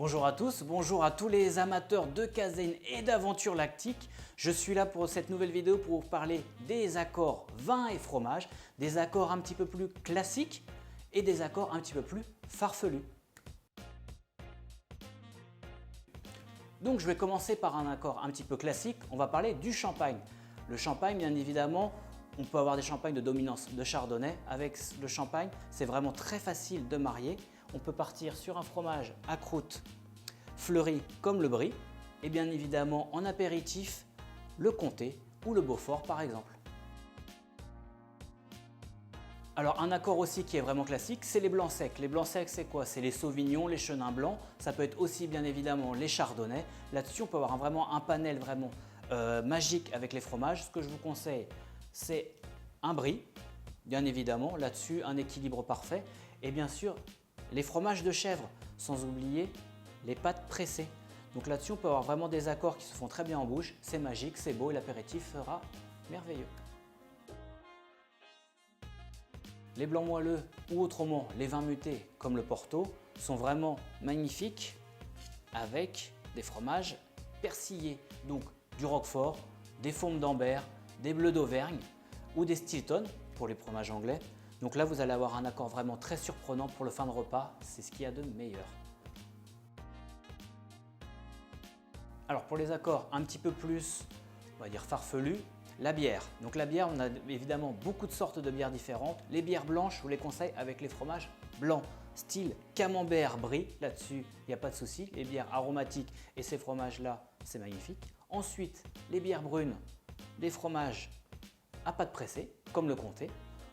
Bonjour à tous, bonjour à tous les amateurs de caséine et d'aventures lactiques. Je suis là pour cette nouvelle vidéo pour vous parler des accords vin et fromage, des accords un petit peu plus classiques et des accords un petit peu plus farfelus. Donc je vais commencer par un accord un petit peu classique, on va parler du champagne. Le champagne, bien évidemment, on peut avoir des champagnes de dominance de chardonnay. Avec le champagne, c'est vraiment très facile de marier. On peut partir sur un fromage à croûte fleuri comme le brie et bien évidemment en apéritif, le comté ou le beaufort par exemple. Alors un accord aussi qui est vraiment classique, c'est les blancs secs. Les blancs secs, c'est quoi? C'est les sauvignons, les chenins blancs. Ça peut être aussi bien évidemment les chardonnays. Là-dessus, on peut avoir vraiment un panel vraiment magique avec les fromages. Ce que je vous conseille, c'est un brie, bien évidemment. Là-dessus, un équilibre parfait. Et bien sûr, les fromages de chèvre, sans oublier les pâtes pressées. Donc là-dessus, on peut avoir vraiment des accords qui se font très bien en bouche. C'est magique, c'est beau et l'apéritif sera merveilleux. Les blancs moelleux ou autrement les vins mutés comme le Porto sont vraiment magnifiques avec des fromages persillés. Donc du Roquefort, des Faumes d'Ambert, des Bleus d'Auvergne ou des Stilton pour les fromages anglais. Donc là, vous allez avoir un accord vraiment très surprenant pour le fin de repas. C'est ce qu'il y a de meilleur. Alors pour les accords un petit peu plus, on va dire farfelus, la bière. Donc la bière, on a évidemment beaucoup de sortes de bières différentes. Les bières blanches, je vous les conseille avec les fromages blancs, style camembert, brie. Là-dessus, il n'y a pas de souci. Les bières aromatiques et ces fromages-là, c'est magnifique. Ensuite, les bières brunes, des fromages à pâte pressée, comme le comté.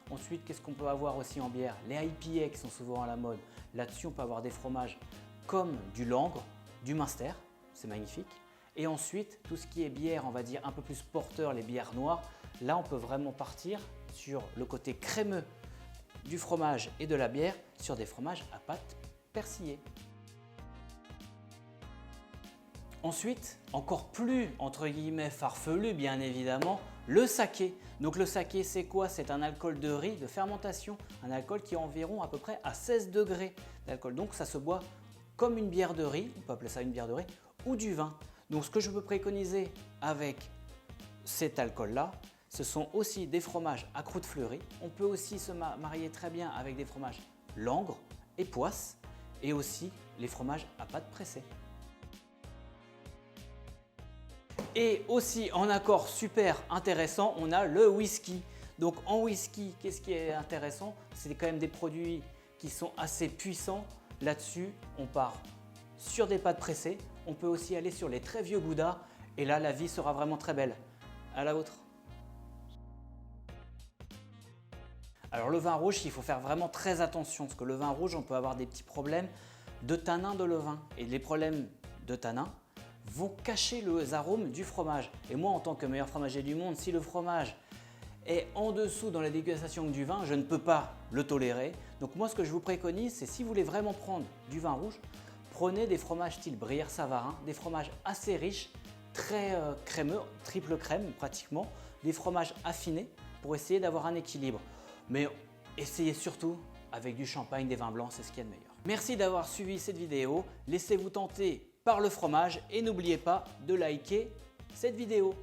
Ensuite, qu'est-ce qu'on peut avoir aussi en bière? Les IPA qui sont souvent à la mode. Là-dessus, on peut avoir des fromages comme du Langre, du Munster, c'est magnifique. Et ensuite, tout ce qui est bière, on va dire un peu plus porteur, les bières noires, là on peut vraiment partir sur le côté crémeux du fromage et de la bière sur des fromages à pâte persillée. Ensuite, encore plus entre guillemets farfelu bien évidemment, le saké. Donc le saké c'est quoi? C'est un alcool de riz de fermentation, un alcool qui est environ à peu près à 16 degrés d'alcool. Donc ça se boit comme une bière de riz, on peut appeler ça une bière de riz, ou du vin. Donc ce que je peux préconiser avec cet alcool-là, ce sont aussi des fromages à croûte fleurie. On peut aussi se marier très bien avec des fromages Langre et Poisse et aussi les fromages à pâte pressée. Et aussi en accord super intéressant, on a le whisky. Donc en whisky, qu'est-ce qui est intéressant? C'est quand même des produits qui sont assez puissants. Là-dessus, on part sur des pâtes pressées. On peut aussi aller sur les très vieux goudas et là, la vie sera vraiment très belle. À la vôtre. Alors le vin rouge, il faut faire vraiment très attention parce que le vin rouge, on peut avoir des petits problèmes de tanin de levain. Et les problèmes de tanin vont cacher les arômes du fromage. Et moi, en tant que meilleur fromager du monde, si le fromage est en dessous dans la dégustation du vin, je ne peux pas le tolérer. Donc moi, ce que je vous préconise, c'est si vous voulez vraiment prendre du vin rouge, prenez des fromages style Gruyère-Savarin, des fromages assez riches, très crémeux, triple crème pratiquement, des fromages affinés pour essayer d'avoir un équilibre. Mais essayez surtout avec du champagne, des vins blancs, c'est ce qu'il y a de meilleur. Merci d'avoir suivi cette vidéo, laissez-vous tenter par le fromage et n'oubliez pas de liker cette vidéo.